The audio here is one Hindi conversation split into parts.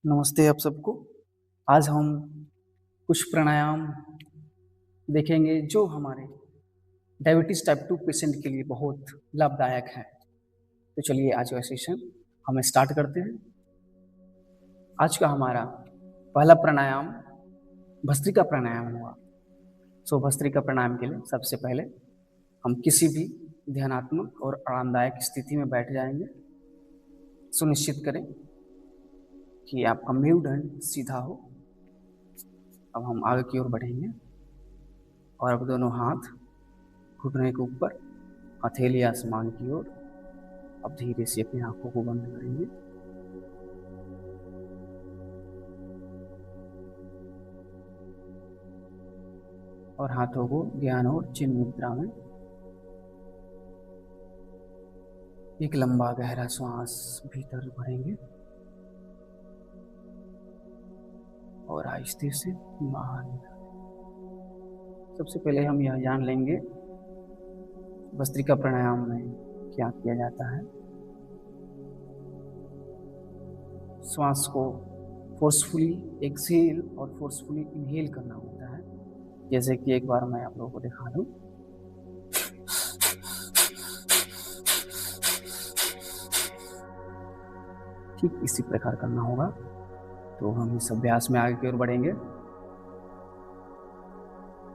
नमस्ते आप सबको। आज हम कुछ प्राणायाम देखेंगे जो हमारे डायबिटीज टाइप 2 पेशेंट के लिए बहुत लाभदायक है। तो चलिए आज का सेशन हम स्टार्ट करते हैं। आज का हमारा पहला प्राणायाम भस्त्रिका प्राणायाम हुआ। भस्त्रिका प्राणायाम के लिए सबसे पहले हम किसी भी ध्यानात्मक और आरामदायक स्थिति में बैठ जाएंगे। सुनिश्चित करें कि आपका मेरुदंड सीधा हो। अब हम आगे की ओर बढ़ेंगे और अब दोनों हाथ घुटने के ऊपर, हथेली आसमान की ओर। अब धीरे से अपनी आंखों को बंद करेंगे। और हाथों को ध्यान और चिन्ह मुद्रा में एक लंबा गहरा श्वास भीतर भरेंगे और आहिस्ते से बाहर निकालेंगे। सबसे पहले हम यह जान लेंगे भस्त्रिका प्राणायाम में क्या किया जाता है। श्वास को फोर्सफुली एक्सहेल और फोर्सफुली इनहेल करना होता है। जैसे कि एक बार मैं आप लोगों को दिखा दूं। ठीक इसी प्रकार करना होगा। तो हम इस अभ्यास में आगे की ओर बढ़ेंगे।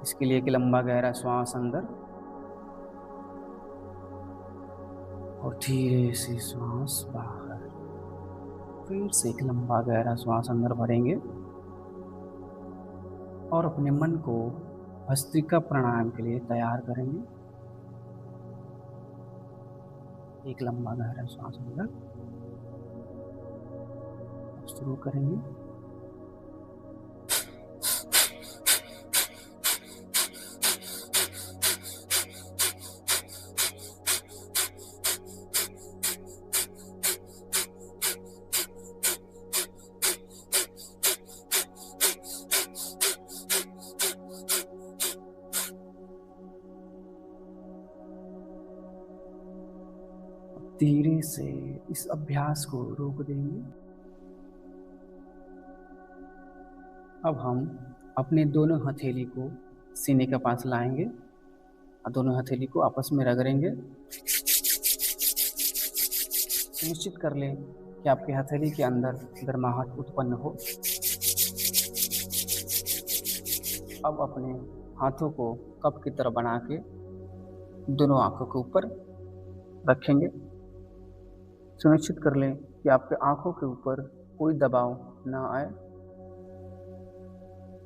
इसके लिए एक लंबा गहरा श्वास अंदर और धीरे से श्वास बाहर। फिर से एक लंबा गहरा श्वास अंदर भरेंगे और अपने मन को भस्त्रिका प्राणायाम के लिए तैयार करेंगे। एक लंबा गहरा श्वास अंदर शुरू करेंगे। धीरे से इस अभ्यास को रोक देंगे। अब हम अपने दोनों हथेली को सीने के पास लाएंगे और दोनों हथेली को आपस में रगड़ेंगे। सुनिश्चित कर लें कि आपके हथेली के अंदर गर्माहट उत्पन्न हो। अब अपने हाथों को कप की तरह बना के दोनों आंखों के ऊपर रखेंगे। सुनिश्चित कर लें कि आपके आंखों के ऊपर कोई दबाव ना आए।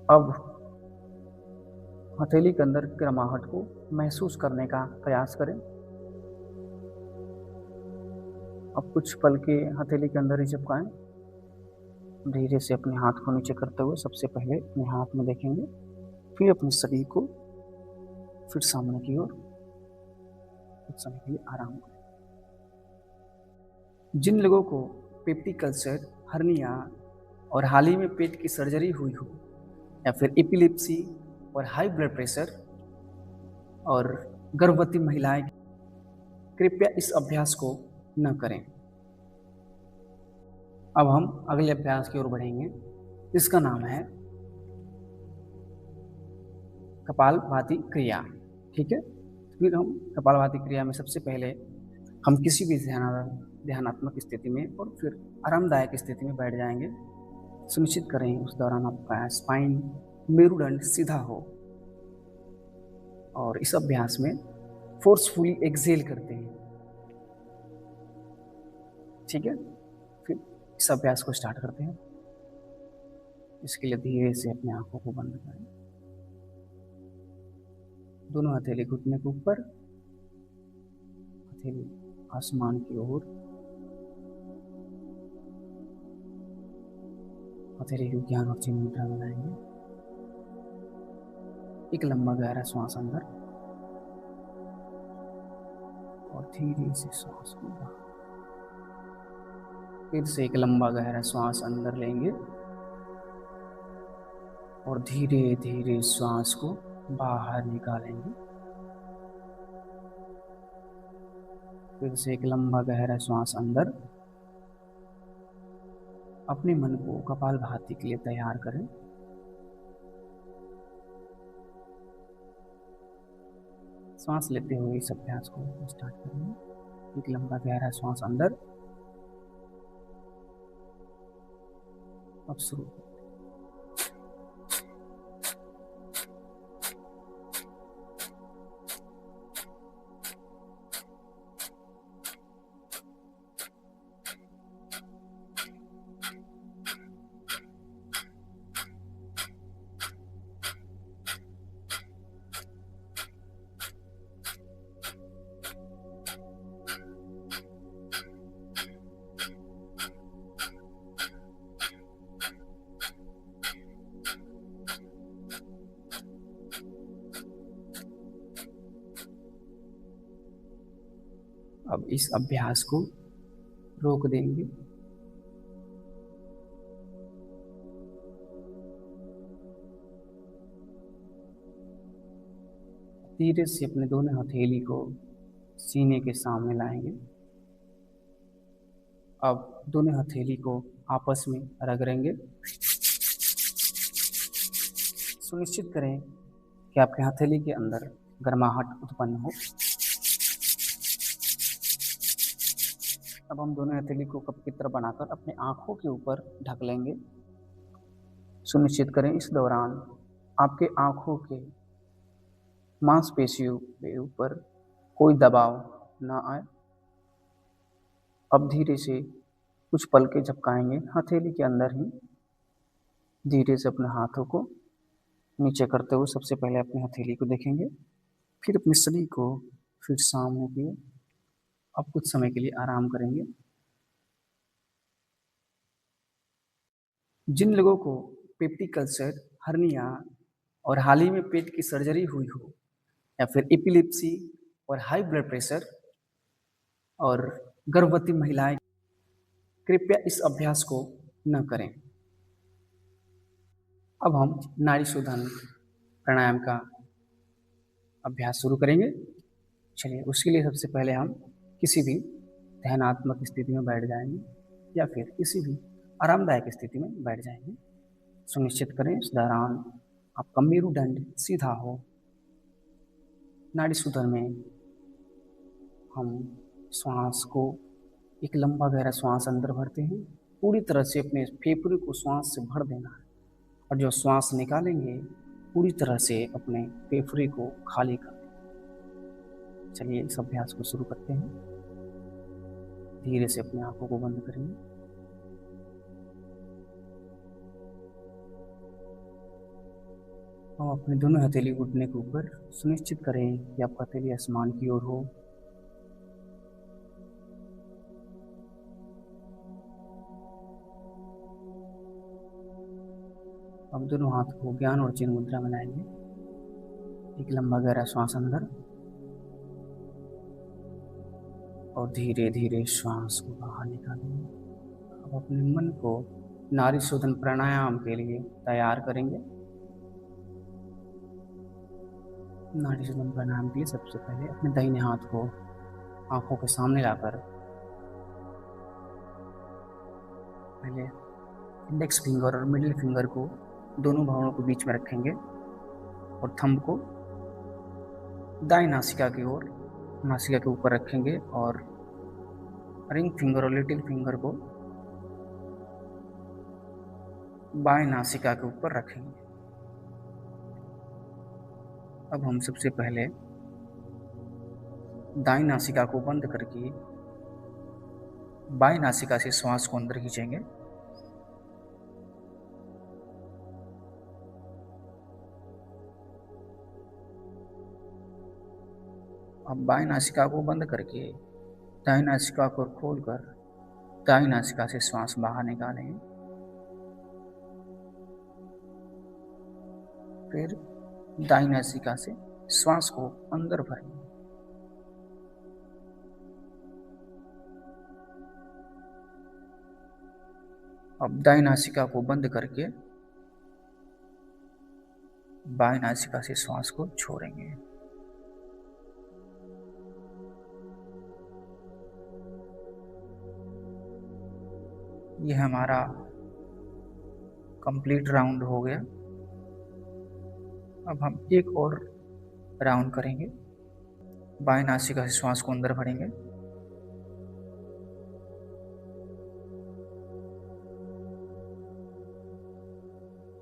अब हथेली के अंदर गर्माहट को महसूस करने का प्रयास करें। अब कुछ पल के हथेली के अंदर ही चिपकाएं। धीरे से अपने हाथ को नीचे करते हुए सबसे पहले अपने हाथ में देखेंगे, फिर अपने शरीर को, फिर सामने की ओर। कुछ समय के लिए आराम करें। जिन लोगों को पेप्टिक अल्सर, हर्निया और हाल ही में पेट की सर्जरी हुई हो या फिर एपिलेप्सी और हाई ब्लड प्रेशर और गर्भवती महिलाएं, कृपया इस अभ्यास को न करें। अब हम अगले अभ्यास की ओर बढ़ेंगे। इसका नाम है कपालभाति क्रिया। ठीक है। फिर हम कपालभाति क्रिया में सबसे पहले हम किसी भी ध्यानात्मक स्थिति में और फिर आरामदायक स्थिति में बैठ जाएंगे। सुनिश्चित करें उस दौरान आपका स्पाइन, मेरुदंड सीधा हो। और इस अभ्यास में फोर्सफुली एक्सहेल करते हैं। ठीक है। फिर इस अभ्यास को स्टार्ट करते हैं। इसके लिए धीरे से अपनी आंखों को बंद करें। दोनों हथेली घुटने के ऊपर, हथेली आसमान की ओर। हथेली को ज्ञान और चिन्ह मुद्रा बनाएंगे। एक लंबा गहरा श्वास अंदर और धीरे से श्वास को बाहर। फिर से एक लंबा गहरा श्वास अंदर लेंगे और धीरे धीरे श्वास को बाहर निकालेंगे। फिर से एक लंबा गहरा श्वास अंदर अपने मन को कपालभाति के लिए तैयार करें। सांस लेते हुए इस अभ्यास को स्टार्ट करेंगे। एक लंबा गहरा सांस अंदर। अब शुरू। अब इस अभ्यास को रोक देंगे। धीरे से अपने दोनों हथेली को सीने के सामने लाएंगे। अब दोनों हथेली को आपस में रगड़ेंगे। सुनिश्चित करें कि आपके हथेली के अंदर गर्माहट उत्पन्न हो। अब हम दोनों हथेली को कप की तरह बनाकर अपने आंखों के ऊपर ढक लेंगे। सुनिश्चित करें इस दौरान आपके आंखों के मांसपेशियों के ऊपर कोई दबाव न आए। अब धीरे से कुछ पल के झपकाएंगे हथेली के अंदर ही। धीरे से अपने हाथों को नीचे करते हुए सबसे पहले अपनी हथेली को देखेंगे, फिर अपने शरीर को फिर सामने किए। अब कुछ समय के लिए आराम करेंगे। जिन लोगों को पेप्टिक अल्सर, हर्निया और हाल ही में पेट की सर्जरी हुई हो, या फिर एपिलेप्सी और हाई ब्लड प्रेशर और गर्भवती महिलाएं, कृपया इस अभ्यास को न करें। अब हम नाड़ी शोधन प्राणायाम का अभ्यास शुरू करेंगे। चलिए, उसके लिए सबसे पहले हम किसी भी ध्यानात्मक स्थिति में बैठ जाएंगे या फिर किसी भी आरामदायक स्थिति में बैठ जाएंगे। सुनिश्चित करें इस दौरान आपका मेरुदंड सीधा हो। नाड़ी शोधन में हम श्वास को एक लंबा गहरा श्वास अंदर भरते हैं। पूरी तरह से अपने फेफड़े को श्वास से भर देना है, और जो श्वास निकालेंगे पूरी तरह से अपने फेफड़े को खाली कर दें। चलिए, इस अभ्यास को शुरू करते हैं। धीरे से अपनी आंखों को बंद करेंगे। और अपने दोनों हथेली घुटने के ऊपर। सुनिश्चित करें कि आपका हथेली आसमान की ओर हो। अब दोनों हाथ को ज्ञान और चिन्ह मुद्रा बनाएंगे। एक लंबा गहरा श्वास अंदर और धीरे धीरे श्वास को बाहर निकालेंगे। अब अपने मन को नाड़ी शोधन प्राणायाम के लिए तैयार करेंगे। नाड़ी शोधन प्राणायाम के लिए सबसे पहले अपने दाहिने हाथ को आंखों के सामने लाकर पहले इंडेक्स फिंगर और मिडिल फिंगर को दोनों भौहों के बीच में रखेंगे और थंब को दाएं नासिका की ओर नासिका के ऊपर रखेंगे और रिंग फिंगर और लिटिल फिंगर को बाएं नासिका के ऊपर रखेंगे। अब हम सबसे पहले दाएं नासिका को बंद करके बाएं नासिका से श्वास को अंदर खींचेंगे। अब बाएं नासिका को बंद करके दाएं नासिका को खोलकर दाएं नासिका से श्वास बाहर निकालेंगे। फिर दाएं नासिका से श्वास को अंदर भरेंगे। अब दाएं नासिका को बंद करके बाएं नासिका से श्वास को छोड़ेंगे। यह हमारा कंप्लीट राउंड हो गया। अब हम एक और राउंड करेंगे। बाएं नासिका से श्वास को अंदर भरेंगे।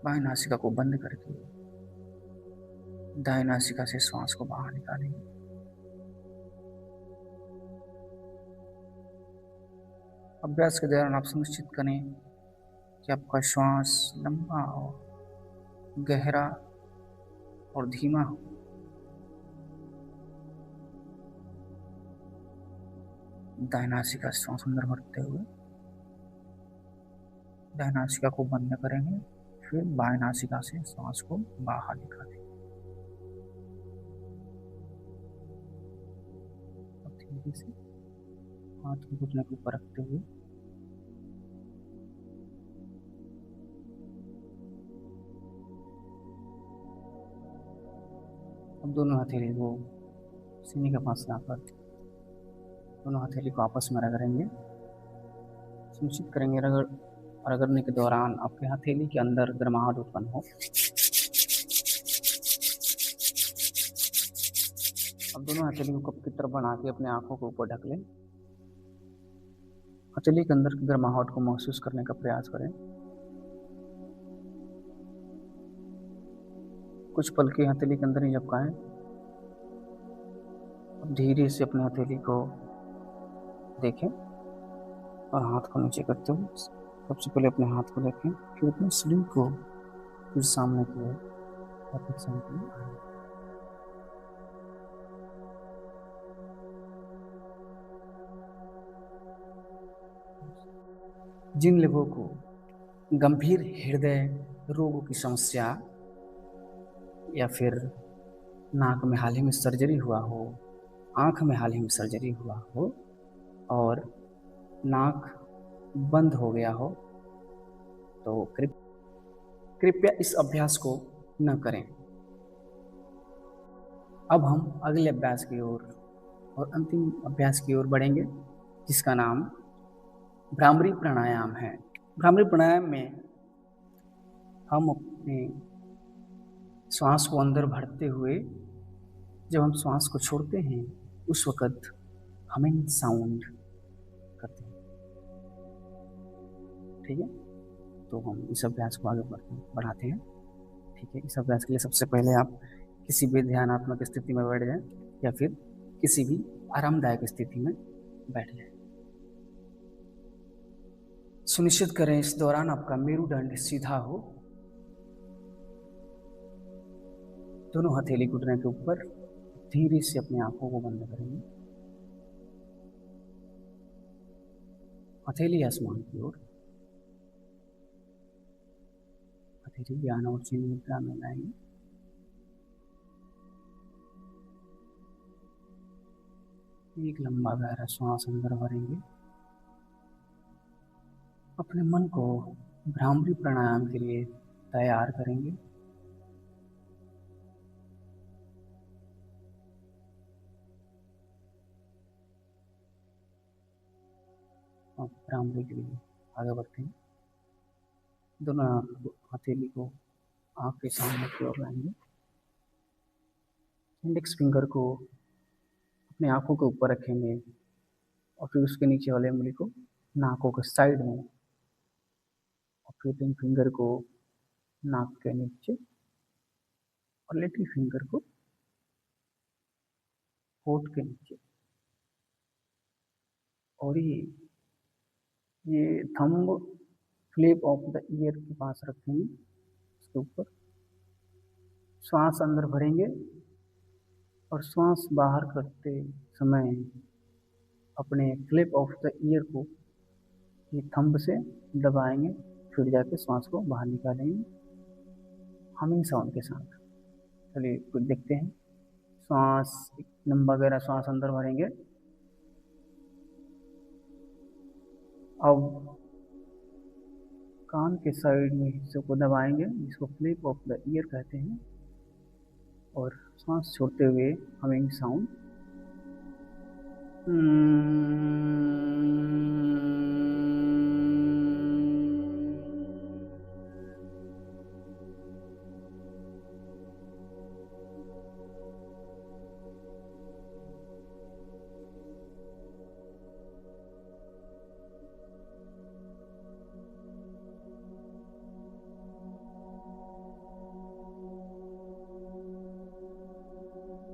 बाएं नासिका को बंद करके दाएं नासिका से श्वास को बाहर निकालेंगे। अभ्यास के दौरान आप सुनिश्चित करें कि आपका श्वास लंबा हो, गहरा और धीमा हो। दाएं नासिका से श्वास अंदर भरते हुए दाएं नासिका को बंद करेंगे, फिर बाएं नासिका से श्वास को बाहर निकालेंगे। अब धीरे से हाथ को घुटने के ऊपर रखते हुए अब दोनों हथेली को सीने के पास लाकर दोनों हथेली को आपस में रगड़ेंगे। सुनिश्चित करेंगे रगड़ने के दौरान आपके हथेली के अंदर गर्माहट उत्पन्न हो। अब दोनों हथेली को कप की तरफ बना के अपने आंखों के ऊपर ढक लें। हथेली के अंदर की गर्माहट को महसूस करने का प्रयास करें। कुछ पल के हथेली के अंदर ही झपकाएं। अब धीरे से अपने हथेली को देखें और हाथ को नीचे करते हुए सबसे पहले अपने हाथ को देखें, फिर अपने शरीर को फिर सामने की ओर या फिर सामने आए। जिन लोगों को गंभीर हृदय रोगों की समस्या या फिर नाक में हाल ही में सर्जरी हुआ हो, आंख में हाल ही में सर्जरी हुआ हो और नाक बंद हो गया हो, तो कृपया इस अभ्यास को न करें। अब हम अगले अभ्यास की ओर और अंतिम अभ्यास की ओर बढ़ेंगे, जिसका नाम भ्रामरी प्राणायाम है। भ्रामरी प्राणायाम में हम अपने श्वास को अंदर भरते हुए जब हम श्वास को छोड़ते हैं उस वक्त हमिंग साउंड करते हैं। ठीक है, तो हम इस अभ्यास को आगे बढ़ाते हैं। ठीक है, इस अभ्यास के लिए सबसे पहले आप किसी भी ध्यानात्मक स्थिति में बैठ जाएं या फिर किसी भी आरामदायक स्थिति में बैठ जाएं। सुनिश्चित करें इस दौरान आपका मेरुदंड सीधा हो। दोनों हथेली घुटने के ऊपर धीरे से अपनी आंखों को बंद करेंगे। हथेली आसमान की ओर, हथेली ज्ञान और चिन्ह मुद्रा में लाएंगे। एक लंबा गहरा श्वास अंदर भरेंगे। अपने मन को भ्रामरी प्राणायाम के लिए तैयार करेंगे। और भ्रामरी के लिए आगे बढ़ते हैं। दोनों हथेली को आँख के सामने की ओर लाएंगे। इंडेक्स फिंगर को अपने आंखों के ऊपर रखेंगे और फिर उसके नीचे वाले उंगली को नाकों के साइड में और फिर रिंग फिंगर को नाक के नीचे और लिटिल फिंगर को होठ के नीचे। और ये thumb flip of the year के पास रखेंगे। उसके ऊपर श्वास अंदर भरेंगे और श्वास बाहर करते समय अपने फ्लिप ऑफ द ईयर को ये थंब से दबाएंगे, फिर जाके श्वास को बाहर निकालेंगे हमिंग साउंड के साथ। चलिए कुछ देखते हैं। श्वास लंबा गहरा श्वास अंदर भरेंगे। अब कान के साइड में हिस्से को दबाएंगे, जिसको फ्लिप ऑफ द ईयर कहते हैं, और सांस छोड़ते हुए हमिंग साउंड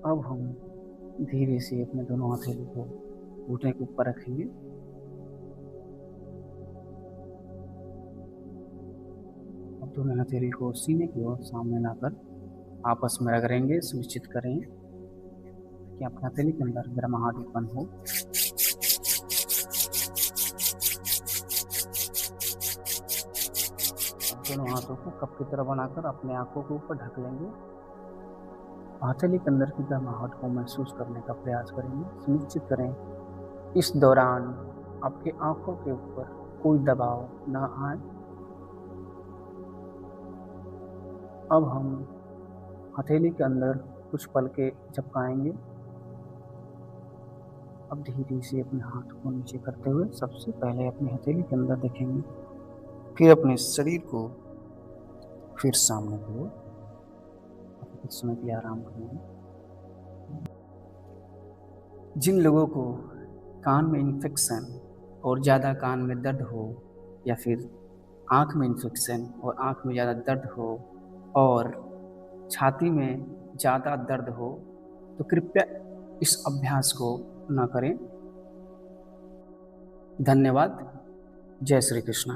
अब हम धीरे से अपने दोनों हथेली को घुटने के ऊपर रखेंगे। अब दोनों हथेली को सीने की ओर सामने लाकर आपस में रगड़ेंगे। सुनिश्चित करें कि आपके हथेली के अंदर गर्माहट उत्पन्न हो। दोनों हाथों को कप की तरह बनाकर अपने आंखों के ऊपर ढक लेंगे। हथेली के अंदर की गर्माहट को महसूस करने का प्रयास करेंगे। सुनिश्चित करें इस दौरान आपकी आंखों के ऊपर कोई दबाव ना आए। अब हम हथेली के अंदर कुछ पल के झपकाएंगे। अब धीरे से अपने हाथ को नीचे करते हुए सबसे पहले अपनी हथेली के अंदर देखेंगे, फिर अपने शरीर को फिर सामने की ओर। कुछ समय के लिए आराम करेंगे। जिन लोगों को कान में इन्फेक्शन और ज़्यादा कान में दर्द हो, या फिर आँख में इन्फेक्शन और आँख में ज़्यादा दर्द हो, और छाती में ज़्यादा दर्द हो, तो कृपया इस अभ्यास को न करें। धन्यवाद। जय श्री कृष्ण।